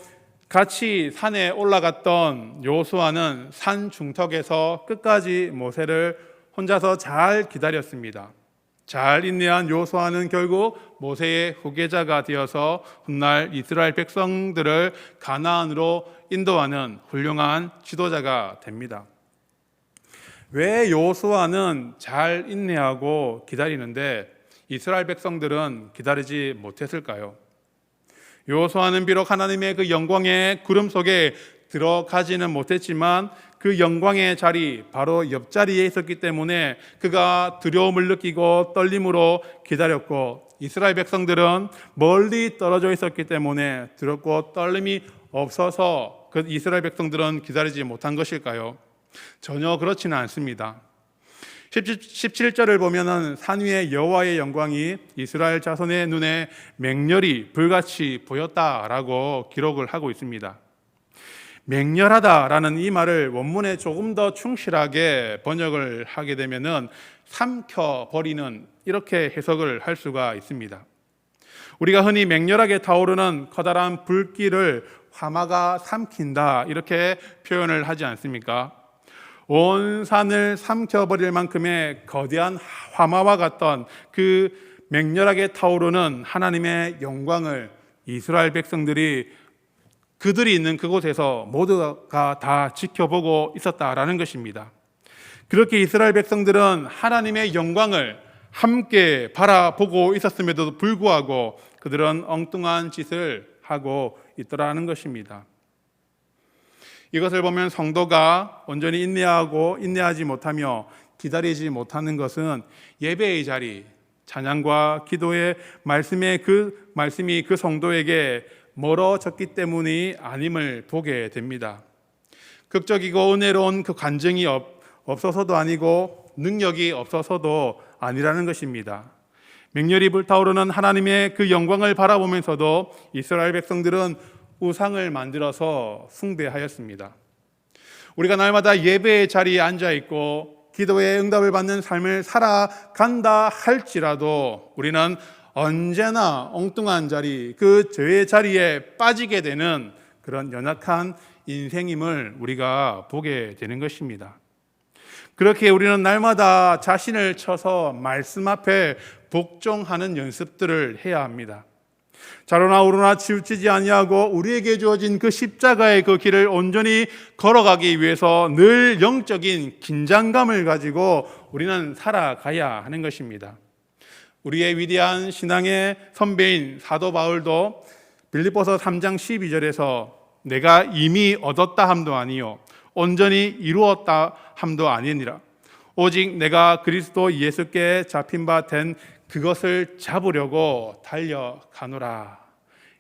같이 산에 올라갔던 여호수아는 산 중턱에서 끝까지 모세를 혼자서 잘 기다렸습니다. 잘 인내한 여호수아는 결국 모세의 후계자가 되어서 훗날 이스라엘 백성들을 가나안으로 인도하는 훌륭한 지도자가 됩니다. 왜 여호수아는 잘 인내하고 기다리는데 이스라엘 백성들은 기다리지 못했을까요? 여호수아는 비록 하나님의 그 영광의 구름 속에 들어가지는 못했지만 그 영광의 자리, 바로 옆자리에 있었기 때문에 그가 두려움을 느끼고 떨림으로 기다렸고, 이스라엘 백성들은 멀리 떨어져 있었기 때문에 두렵고 떨림이 없어서 그 이스라엘 백성들은 기다리지 못한 것일까요? 전혀 그렇지는 않습니다. 17절을 보면은 산 위에 여호와의 영광이 이스라엘 자손의 눈에 맹렬히 불같이 보였다라고 기록을 하고 있습니다. 맹렬하다라는 이 말을 원문에 조금 더 충실하게 번역을 하게 되면은 삼켜버리는, 이렇게 해석을 할 수가 있습니다. 우리가 흔히 맹렬하게 타오르는 커다란 불길을 화마가 삼킨다, 이렇게 표현을 하지 않습니까? 온 산을 삼켜버릴 만큼의 거대한 화마와 같던 그 맹렬하게 타오르는 하나님의 영광을 이스라엘 백성들이 그들이 있는 그곳에서 모두가 다 지켜보고 있었다라는 것입니다. 그렇게 이스라엘 백성들은 하나님의 영광을 함께 바라보고 있었음에도 불구하고 그들은 엉뚱한 짓을 하고 있더라는 것입니다. 이것을 보면 성도가 온전히 인내하지 못하며 기다리지 못하는 것은 예배의 자리, 찬양과 기도의 말씀이 그 성도에게 멀어졌기 때문이 아님을 보게 됩니다. 극적이고 은혜로운 그 간증이 없어서도 아니고 능력이 없어서도 아니라는 것입니다. 맹렬히 불타오르는 하나님의 그 영광을 바라보면서도 이스라엘 백성들은 우상을 만들어서 숭배하였습니다. 우리가 날마다 예배의 자리에 앉아 있고 기도의 응답을 받는 삶을 살아간다 할지라도 우리는 언제나 엉뚱한 자리, 그 죄의 자리에 빠지게 되는 그런 연약한 인생임을 우리가 보게 되는 것입니다. 그렇게 우리는 날마다 자신을 쳐서 말씀 앞에 복종하는 연습들을 해야 합니다. 좌로나 우로나 치우치지 아니하고 우리에게 주어진 그 십자가의 그 길을 온전히 걸어가기 위해서 늘 영적인 긴장감을 가지고 우리는 살아가야 하는 것입니다. 우리의 위대한 신앙의 선배인 사도 바울도 빌립보서 3장 12절에서 내가 이미 얻었다 함도 아니요 온전히 이루었다 함도 아니니라 오직 내가 그리스도 예수께 잡힌 바 된 그것을 잡으려고 달려가노라.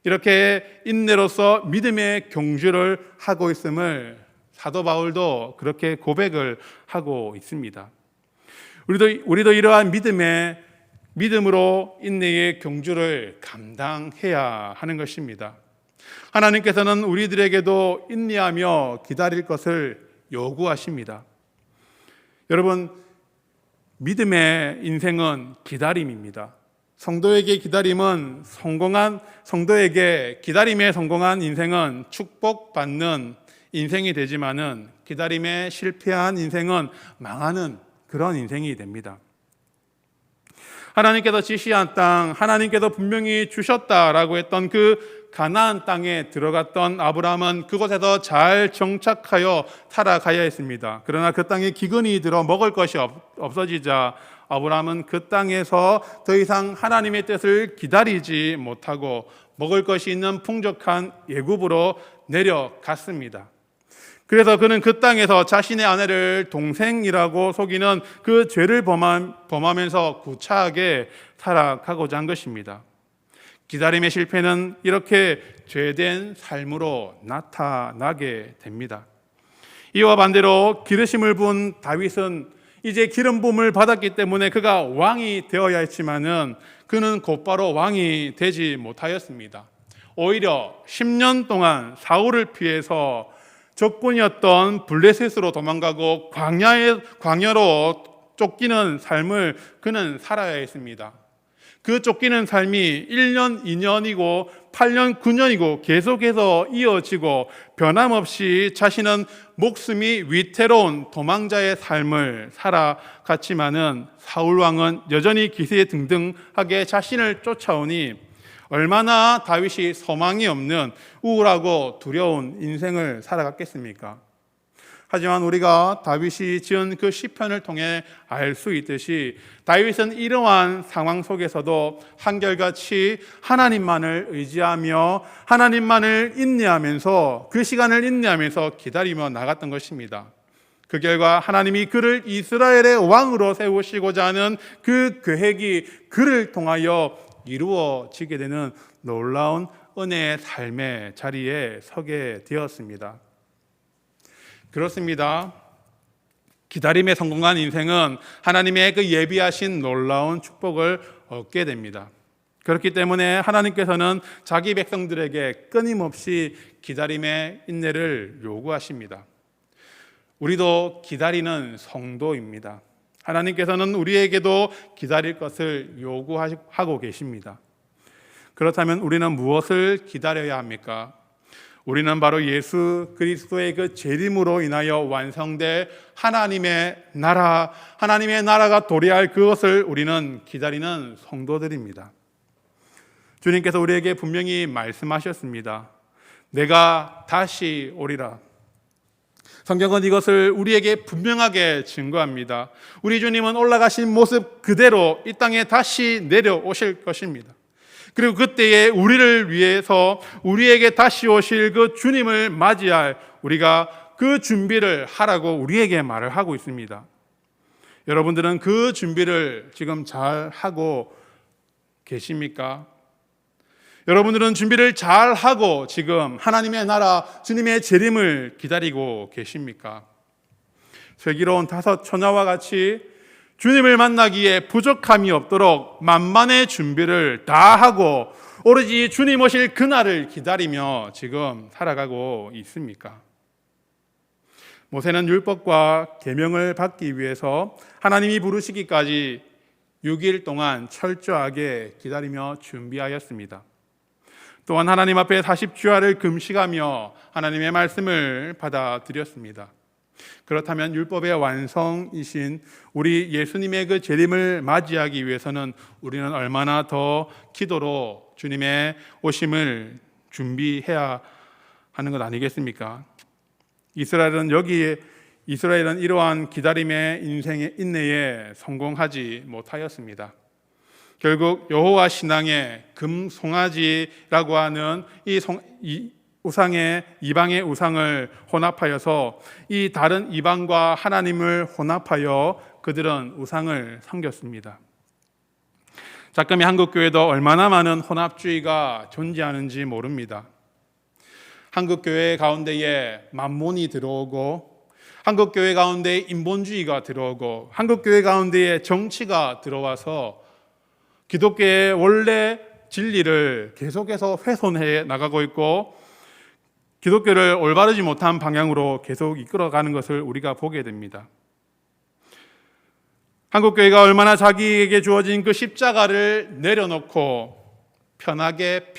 이렇게 인내로서 믿음의 경주를 하고 있음을 사도 바울도 그렇게 고백을 하고 있습니다. 우리도 이러한 믿음으로 인내의 경주를 감당해야 하는 것입니다. 하나님께서는 우리들에게도 인내하며 기다릴 것을 요구하십니다. 여러분, 믿음의 인생은 기다림입니다. 성도에게 기다림에 성공한 인생은 축복받는 인생이 되지만은 기다림에 실패한 인생은 망하는 그런 인생이 됩니다. 하나님께서 지시한 땅, 하나님께서 분명히 주셨다라고 했던 그 가나안 땅에 들어갔던 아브라함은 그곳에서 잘 정착하여 살아가야 했습니다. 그러나 그 땅에 기근이 들어 먹을 것이 없어지자 아브라함은 그 땅에서 더 이상 하나님의 뜻을 기다리지 못하고 먹을 것이 있는 풍족한 애굽으로 내려갔습니다. 그래서 그는 그 땅에서 자신의 아내를 동생이라고 속이는 그 죄를 범하면서 구차하게 살아가고자 한 것입니다. 기다림의 실패는 이렇게 죄된 삶으로 나타나게 됩니다. 이와 반대로 기르심을 부은 다윗은 이제 기름 부음을 받았기 때문에 그가 왕이 되어야 했지만은 그는 곧바로 왕이 되지 못하였습니다. 오히려 10년 동안 사울을 피해서 적군이었던 블레셋으로 도망가고 광야로 쫓기는 삶을 그는 살아야 했습니다. 그 쫓기는 삶이 1년, 2년이고 8년, 9년이고 계속해서 이어지고 변함없이 자신은 목숨이 위태로운 도망자의 삶을 살아갔지만은 사울왕은 여전히 기세등등하게 자신을 쫓아오니 얼마나 다윗이 소망이 없는 우울하고 두려운 인생을 살아갔겠습니까? 하지만 우리가 다윗이 지은 그 시편을 통해 알 수 있듯이 다윗은 이러한 상황 속에서도 한결같이 하나님만을 의지하며 하나님만을 인내하면서 그 시간을 인내하면서 기다리며 나갔던 것입니다. 그 결과 하나님이 그를 이스라엘의 왕으로 세우시고자 하는 그 계획이 그를 통하여 이루어지게 되는 놀라운 은혜의 삶의 자리에 서게 되었습니다. 그렇습니다. 기다림에 성공한 인생은 하나님의 그 예비하신 놀라운 축복을 얻게 됩니다. 그렇기 때문에 하나님께서는 자기 백성들에게 끊임없이 기다림의 인내를 요구하십니다. 우리도 기다리는 성도입니다. 하나님께서는 우리에게도 기다릴 것을 요구하고 계십니다. 그렇다면 우리는 무엇을 기다려야 합니까? 우리는 바로 예수 그리스도의 그 재림으로 인하여 완성될 하나님의 나라가 도래할 그것을 우리는 기다리는 성도들입니다. 주님께서 우리에게 분명히 말씀하셨습니다. 내가 다시 오리라. 성경은 이것을 우리에게 분명하게 증거합니다. 우리 주님은 올라가신 모습 그대로 이 땅에 다시 내려오실 것입니다. 그리고 그때에 우리를 위해서 우리에게 다시 오실 그 주님을 맞이할 우리가 그 준비를 하라고 우리에게 말을 하고 있습니다. 여러분들은 그 준비를 지금 잘 하고 계십니까? 여러분들은 준비를 잘 하고 지금 하나님의 나라 주님의 재림을 기다리고 계십니까? 슬기로운 5 처녀와 같이 주님을 만나기에 부족함이 없도록 만반의 준비를 다 하고 오로지 주님 오실 그날을 기다리며 지금 살아가고 있습니까? 모세는 율법과 계명을 받기 위해서 하나님이 부르시기까지 6일 동안 철저하게 기다리며 준비하였습니다. 또한 하나님 앞에 40주야를 금식하며 하나님의 말씀을 받아들였습니다. 그렇다면 율법의 완성이신 우리 예수님의 그 재림을 맞이하기 위해서는 우리는 얼마나 더 기도로 주님의 오심을 준비해야 하는 것 아니겠습니까? 이스라엘은 이러한 기다림의 인생의 인내에 성공하지 못하였습니다. 결국 여호와 신앙의 금송아지라고 하는 이방의 우상을 혼합하여서 이 다른 이방과 하나님을 혼합하여 그들은 우상을 섬겼습니다. 작금이 한국교회도 얼마나 많은 혼합주의가 존재하는지 모릅니다. 한국교회 가운데에 만몬이 들어오고 한국교회 가운데에 인본주의가 들어오고 한국교회 가운데에 정치가 들어와서 기독교의 원래 진리를 계속해서 훼손해 나가고 있고 기독교를 올바르지 못한 방향으로 계속 이끌어가는 것을 우리가 보게 됩니다. 한국교회가 얼마나 자기에게 주어진 그 십자가를 내려놓고 편하게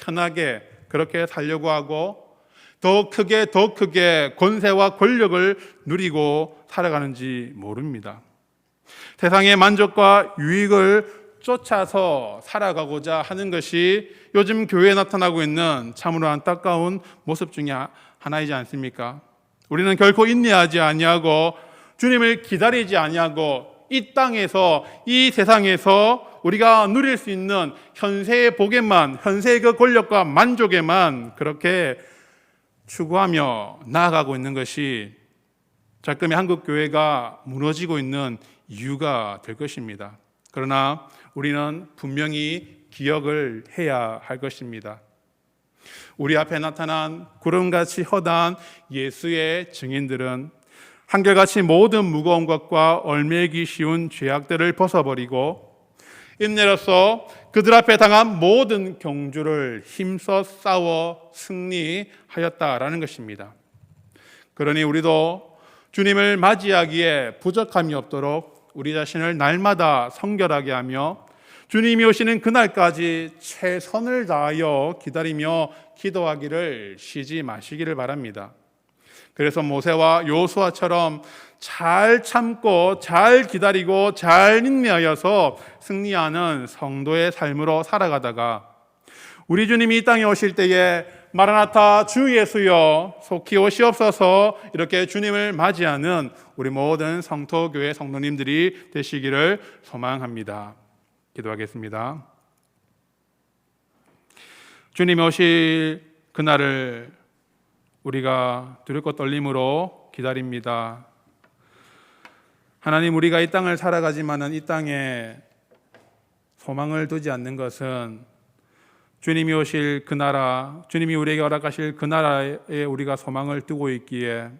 그렇게 살려고 하고 더 크게 권세와 권력을 누리고 살아가는지 모릅니다. 세상의 만족과 유익을 쫓아서 살아가고자 하는 것이 요즘 교회에 나타나고 있는 참으로 안타까운 모습 중에 하나이지 않습니까? 우리는 결코 인내하지 아니하고 주님을 기다리지 아니하고 이 땅에서, 이 세상에서 우리가 누릴 수 있는 현세의 복에만, 현세의 그 권력과 만족에만 그렇게 추구하며 나아가고 있는 것이 잠깐의 한국 교회가 무너지고 있는 이유가 될 것입니다. 그러나 우리는 분명히 기억을 해야 할 것입니다. 우리 앞에 나타난 구름같이 허다한 예수의 증인들은 한결같이 모든 무거운 것과 얼매기 쉬운 죄악들을 벗어버리고 인내로서 그들 앞에 당한 모든 경주를 힘써 싸워 승리하였다라는 것입니다. 그러니 우리도 주님을 맞이하기에 부족함이 없도록 우리 자신을 날마다 성결하게 하며 주님이 오시는 그날까지 최선을 다하여 기다리며 기도하기를 쉬지 마시기를 바랍니다. 그래서 모세와 여호수아처럼 잘 참고 잘 기다리고 잘 인내하여서 승리하는 성도의 삶으로 살아가다가 우리 주님이 이 땅에 오실 때에 마라나타 주 예수여 속히 오시옵소서 이렇게 주님을 맞이하는 우리 모든 성토교회 성도님들이 되시기를 소망합니다. 기도하겠습니다. 주님이 오실 그날을 우리가 두렵고 떨림으로 기다립니다. 하나님, 우리가 이 땅을 살아가지만은 이 땅에 소망을 두지 않는 것은 주님이 오실 그 나라, 주님이 우리에게 허락하실 그 나라에 우리가 소망을 두고 있기에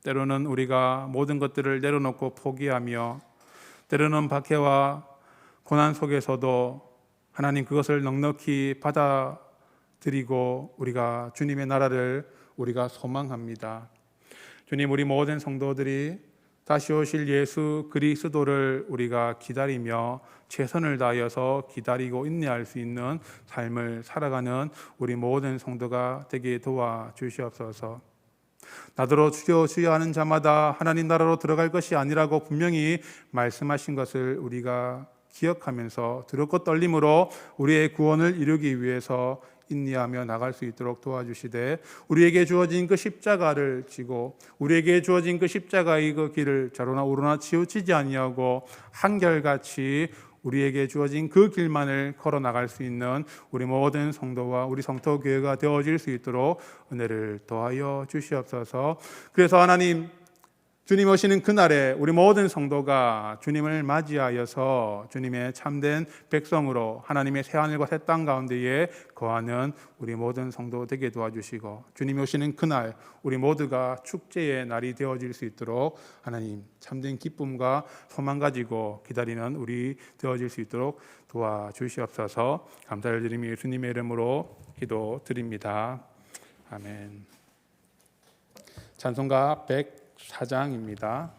때로는 우리가 모든 것들을 내려놓고 포기하며 때로는 박해와 고난 속에서도 하나님 그것을 넉넉히 받아들이고 우리가 주님의 나라를 우리가 소망합니다. 주님, 우리 모든 성도들이 다시 오실 예수 그리스도를 우리가 기다리며 최선을 다하여서 기다리고 인내할 수 있는 삶을 살아가는 우리 모든 성도가 되게 도와주시옵소서. 나더러 주여 주여 하는 자마다 하나님 나라로 들어갈 것이 아니라고 분명히 말씀하신 것을 우리가 기억하면서 두렵고 떨림으로 우리의 구원을 이루기 위해서 인내하며 나갈 수 있도록 도와주시되 우리에게 주어진 그 십자가를 지고 우리에게 주어진 그 십자가의 그 길을 좌로나 우로나 치우치지 아니하고 한결같이 우리에게 주어진 그 길만을 걸어 나갈 수 있는 우리 모든 성도와 우리 성토교회가 되어질 수 있도록 은혜를 더하여 주시옵소서. 그래서 하나님, 주님 오시는 그날에 우리 모든 성도가 주님을 맞이하여서 주님의 참된 백성으로 하나님의 새하늘과 새 땅 가운데에 거하는 우리 모든 성도 되게 도와주시고 주님이 오시는 그날 우리 모두가 축제의 날이 되어질 수 있도록 하나님 참된 기쁨과 소망 가지고 기다리는 우리 되어질 수 있도록 도와주시옵소서. 감사를 드리며 예수님의 이름으로 기도드립니다. 아멘. 찬송가 104장입니다.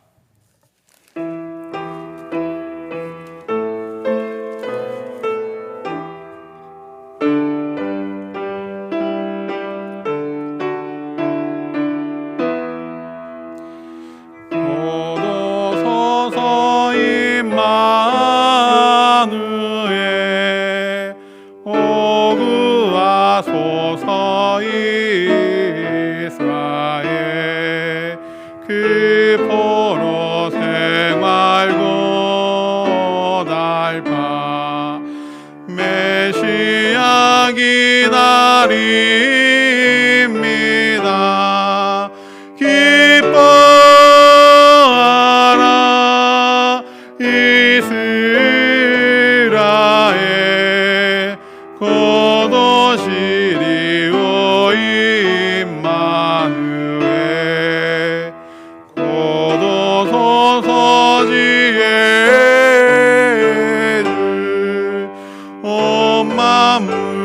오도소서 임마누엘 오구하소서 이스라엘 그 포로 생활고 달파 메시아 기다립니다. 기뻐하라 이스라엘 곧 오시리오 임마누엘 곧 오소서 지혜 주 온 만물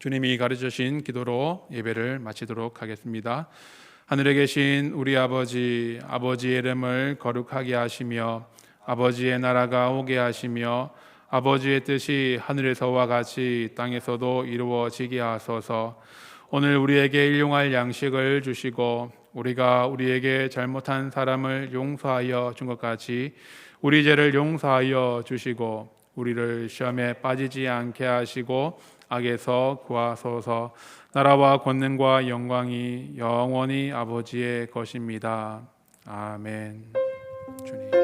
주님이 가르쳐주신 기도로 예배를 마치도록 하겠습니다. 하늘에 계신 우리 아버지, 아버지의 이름을 거룩하게 하시며 아버지의 나라가 오게 하시며 아버지의 뜻이 하늘에서와 같이 땅에서도 이루어지게 하소서. 오늘 우리에게 일용할 양식을 주시고 우리가 우리에게 잘못한 사람을 용서하여 준 것 같이 우리 죄를 용서하여 주시고 우리를 시험에 빠지지 않게 하시고 악에서 구하소서. 나라와 권능과 영광이 영원히 아버지의 것입니다. 아멘. 주님.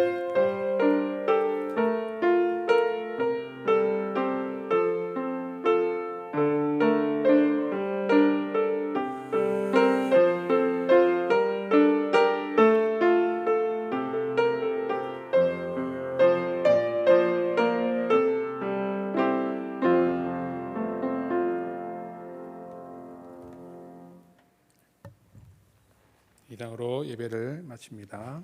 이상으로 예배를 마칩니다.